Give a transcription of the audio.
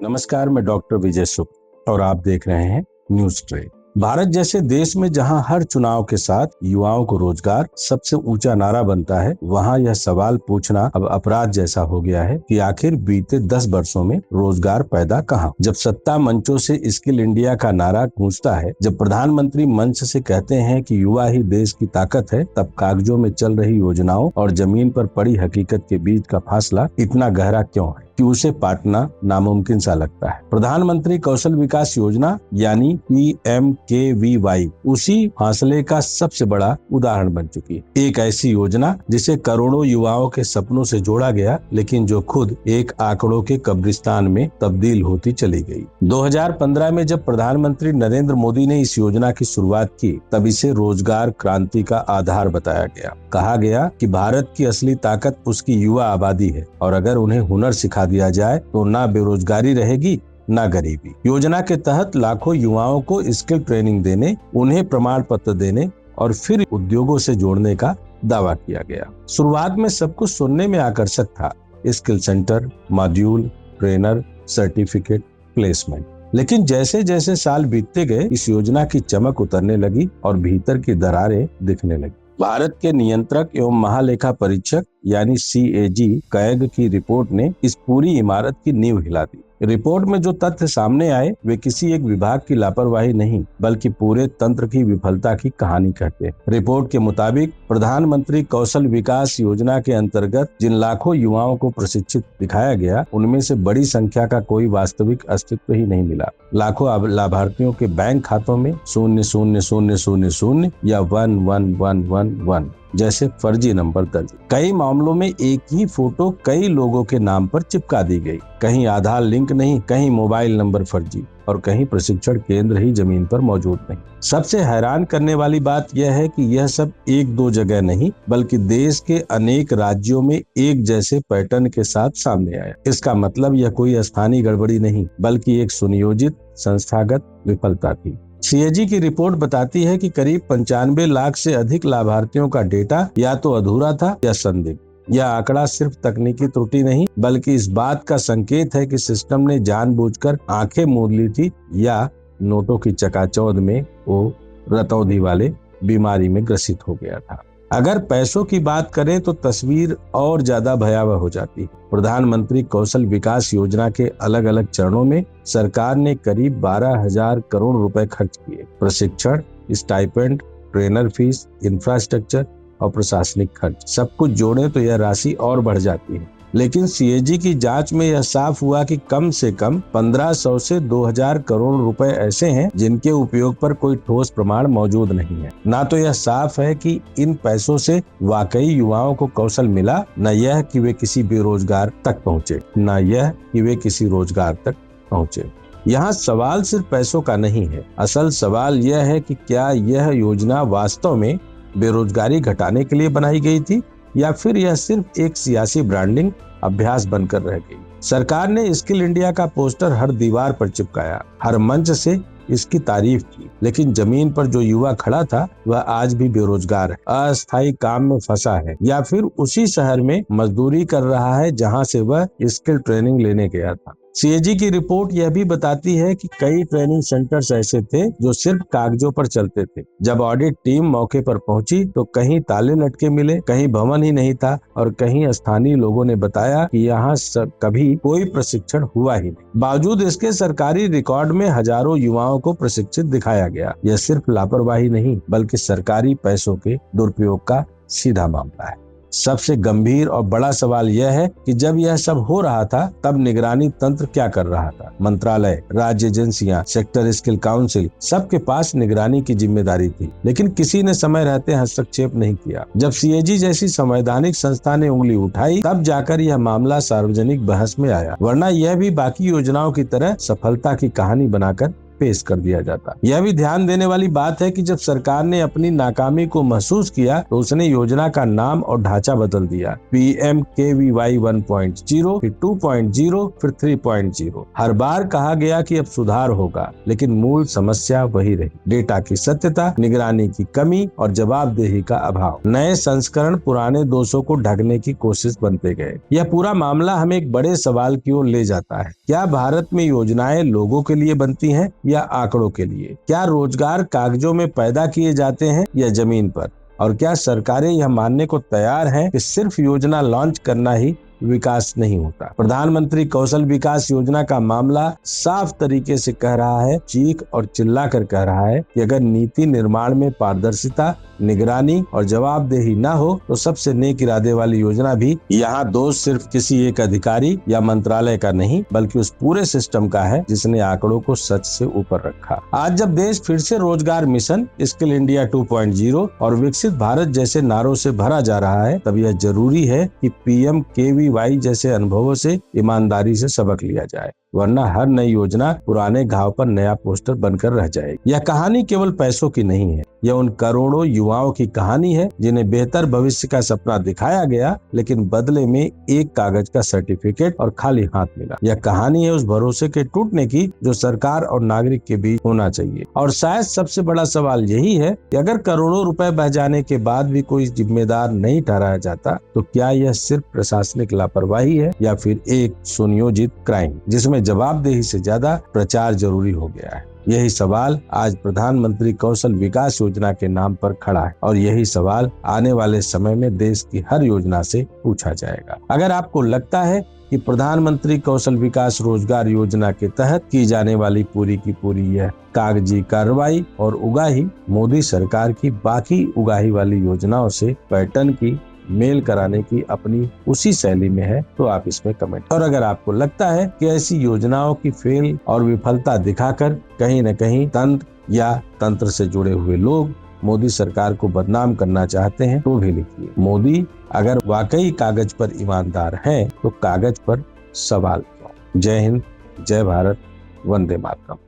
नमस्कार, मैं डॉक्टर विजय सुख और आप देख रहे हैं न्यूज ट्रेड। भारत जैसे देश में जहां हर चुनाव के साथ युवाओं को रोजगार सबसे ऊंचा नारा बनता है, वहां यह सवाल पूछना अब अपराध जैसा हो गया है कि आखिर बीते 10 वर्षों में रोजगार पैदा कहाँ। जब सत्ता मंचों से स्किल इंडिया का नारा गूंजता है, जब प्रधानमंत्री मंच से कहते हैं कि युवा ही देश की ताकत है, तब कागजों में चल रही योजनाओं और जमीन पर पड़ी हकीकत के बीच का फासला इतना गहरा क्यों है कि उसे पाटना नामुमकिन सा लगता है। प्रधानमंत्री कौशल विकास योजना यानी PMKVY उसी फासले का सबसे बड़ा उदाहरण बन चुकी है। एक ऐसी योजना जिसे करोड़ों युवाओं के सपनों से जोड़ा गया, लेकिन जो खुद एक आंकड़ों के कब्रिस्तान में तब्दील होती चली गई। 2015 में जब प्रधानमंत्री नरेंद्र मोदी ने इस योजना की शुरुआत की, तब इसे रोजगार क्रांति का आधार बताया गया। कहा गया कि भारत की असली ताकत उसकी युवा आबादी है और अगर उन्हें हुनर सिखा दिया जाए तो ना बेरोजगारी रहेगी ना गरीबी। योजना के तहत लाखों युवाओं को स्किल ट्रेनिंग देने, उन्हें प्रमाण पत्र देने और फिर उद्योगों से जोड़ने का दावा किया गया। शुरुआत में सब कुछ सुनने में आकर्षक था, skill centre, module, trainer, certificate, placement. लेकिन जैसे जैसे साल बीतते गए, इस योजना की चमक उतरने लगी और भीतर की दरारें दिखने लगी। भारत के नियंत्रक एवं महालेखा परीक्षक यानी CAG कैग की रिपोर्ट ने इस पूरी इमारत की नींव हिला दी। रिपोर्ट में जो तथ्य सामने आए वे किसी एक विभाग की लापरवाही नहीं, बल्कि पूरे तंत्र की विफलता की कहानी कहते हैं। रिपोर्ट के मुताबिक प्रधानमंत्री कौशल विकास योजना के अंतर्गत जिन लाखों युवाओं को प्रशिक्षित दिखाया गया, उनमें से बड़ी संख्या का कोई वास्तविक अस्तित्व ही नहीं मिला। लाखों लाभार्थियों के बैंक खातों में 00000 या 11111 जैसे फर्जी नंबर दर्ज। कई मामलों में एक ही फोटो कई लोगों के नाम पर चिपका दी गई। कहीं आधार लिंक नहीं, कहीं मोबाइल नंबर फर्जी और कहीं प्रशिक्षण केंद्र ही जमीन पर मौजूद नहीं। सबसे हैरान करने वाली बात यह है कि यह सब एक दो जगह नहीं, बल्कि देश के अनेक राज्यों में एक जैसे पैटर्न के साथ सामने आया। इसका मतलब यह कोई स्थानीय गड़बड़ी नहीं, बल्कि एक सुनियोजित संस्थागत विफलता थी। CAG की रिपोर्ट बताती है कि करीब 95 लाख से अधिक लाभार्थियों का डेटा या तो अधूरा था या संदिग्ध। यह आंकड़ा सिर्फ तकनीकी त्रुटि नहीं, बल्कि इस बात का संकेत है कि सिस्टम ने जानबूझकर आंखें मूंद ली थी या नोटों की चकाचौंध में वो रतौंधी वाले बीमारी में ग्रसित हो गया था। अगर पैसों की बात करें तो तस्वीर और ज्यादा भयावह हो जाती है। प्रधानमंत्री कौशल विकास योजना के अलग अलग चरणों में सरकार ने करीब 12,000 करोड़ रुपए खर्च किए। प्रशिक्षण, स्टाइपेंड, ट्रेनर फीस, इंफ्रास्ट्रक्चर और प्रशासनिक खर्च, सब कुछ जोड़े तो यह राशि और बढ़ जाती है। लेकिन CAG की जांच में यह साफ हुआ कि कम से कम 1500 से 2000 करोड़ रुपए ऐसे हैं जिनके उपयोग पर कोई ठोस प्रमाण मौजूद नहीं है। ना तो यह साफ है कि इन पैसों से वाकई युवाओं को कौशल मिला, न यह कि वे किसी बेरोजगार तक पहुँचे, न यह कि वे किसी रोजगार तक पहुँचे। यहाँ सवाल सिर्फ पैसों का नहीं है, असल सवाल यह है कि क्या यह योजना वास्तव में बेरोजगारी घटाने के लिए बनाई गई थी या फिर यह सिर्फ एक सियासी ब्रांडिंग अभ्यास बनकर रह गई। सरकार ने स्किल इंडिया का पोस्टर हर दीवार पर चिपकाया, हर मंच से इसकी तारीफ की, लेकिन जमीन पर जो युवा खड़ा था वह आज भी बेरोजगार है, अस्थायी काम में फंसा है या फिर उसी शहर में मजदूरी कर रहा है जहां से वह स्किल ट्रेनिंग लेने गया था। CAG की रिपोर्ट यह भी बताती है कि कई ट्रेनिंग सेंटर्स ऐसे थे जो सिर्फ कागजों पर चलते थे। जब ऑडिट टीम मौके पर पहुंची तो कहीं ताले लटके मिले, कहीं भवन ही नहीं था और कहीं स्थानीय लोगों ने बताया कि यहाँ कभी कोई प्रशिक्षण हुआ ही नहीं। बावजूद इसके सरकारी रिकॉर्ड में हजारों युवाओं को प्रशिक्षित दिखाया गया। यह सिर्फ लापरवाही नहीं, बल्कि सरकारी पैसों के दुरुपयोग का सीधा मामला है। सबसे गंभीर और बड़ा सवाल यह है कि जब यह सब हो रहा था तब निगरानी तंत्र क्या कर रहा था। मंत्रालय, राज्य एजेंसियां, सेक्टर स्किल काउंसिल, सबके पास निगरानी की जिम्मेदारी थी, लेकिन किसी ने समय रहते हस्तक्षेप नहीं किया। जब CAG जैसी संवैधानिक संस्था ने उंगली उठाई, तब जाकर यह मामला सार्वजनिक बहस में आया, वरना यह भी बाकी योजनाओं की तरह सफलता की कहानी बनाकर पेश कर दिया जाता। यह भी ध्यान देने वाली बात है कि जब सरकार ने अपनी नाकामी को महसूस किया तो उसने योजना का नाम और ढांचा बदल दिया। PMKVY 1.0, फिर 2.0, फिर 3.0। हर बार कहा गया कि अब सुधार होगा, लेकिन मूल समस्या वही रही, डेटा की सत्यता, निगरानी की कमी और जवाबदेही का अभाव। नए संस्करण पुराने दोषों को ढकने की कोशिश बनते गए। यह पूरा मामला हमें एक बड़े सवाल की ओर ले जाता है। क्या भारत में योजनाएं लोगों के लिए बनती हैं या आंकड़ों के लिए? क्या रोजगार कागजों में पैदा किए जाते हैं या जमीन पर? और क्या सरकारें यह मानने को तैयार हैं कि सिर्फ योजना लॉन्च करना ही विकास नहीं होता? प्रधानमंत्री कौशल विकास योजना का मामला साफ तरीके से कह रहा है, चीख और चिल्ला कर कह रहा है कि अगर नीति निर्माण में पारदर्शिता, निगरानी और जवाबदेही न हो तो सबसे नेक इरादे वाली योजना भी, यहाँ दोष सिर्फ किसी एक अधिकारी या मंत्रालय का नहीं बल्कि उस पूरे सिस्टम का है जिसने आंकड़ों को सच से ऊपर रखा। आज जब देश फिर से रोजगार मिशन, स्किल इंडिया 2.0 और विकसित भारत जैसे नारों से भरा जा रहा है, तब यह जरूरी है कि PMKVY जैसे अनुभवों से ईमानदारी से सबक लिया जाए, वरना हर नई योजना पुराने घाव पर नया पोस्टर बनकर रह जाएगी। यह कहानी केवल पैसों की नहीं है, यह उन करोड़ों युवाओं की कहानी है जिन्हें बेहतर भविष्य का सपना दिखाया गया, लेकिन बदले में एक कागज का सर्टिफिकेट और खाली हाथ मिला। यह कहानी है उस भरोसे के टूटने की जो सरकार और नागरिक के बीच होना चाहिए। और शायद सबसे बड़ा सवाल यही है कि अगर करोड़ों रुपए बह जाने के बाद भी कोई जिम्मेदार नहीं ठहराया जाता, तो क्या यह सिर्फ प्रशासनिक लापरवाही है या फिर एक सुनियोजित क्राइम जिसमें जवाबदेही से ज्यादा प्रचार जरूरी हो गया है? यही सवाल आज प्रधानमंत्री कौशल विकास योजना के नाम पर खड़ा है और यही सवाल आने वाले समय में देश की हर योजना से पूछा जाएगा। अगर आपको लगता है कि प्रधानमंत्री कौशल विकास रोजगार योजना के तहत की जाने वाली पूरी की पूरी यह कागजी कार्रवाई और उगाही मोदी सरकार की बाकी उगाही वाली योजनाओं से पैटर्न की मेल कराने की अपनी उसी शैली में है, तो आप इसमें कमेंट। और अगर आपको लगता है कि ऐसी योजनाओं की फेल और विफलता दिखाकर कहीं न कहीं तंत्र या तंत्र से जुड़े हुए लोग मोदी सरकार को बदनाम करना चाहते हैं, तो भी लिखिए। मोदी अगर वाकई कागज पर ईमानदार हैं, तो कागज पर सवाल क्यों? जय हिंद, जय भारत, वंदे मातरम।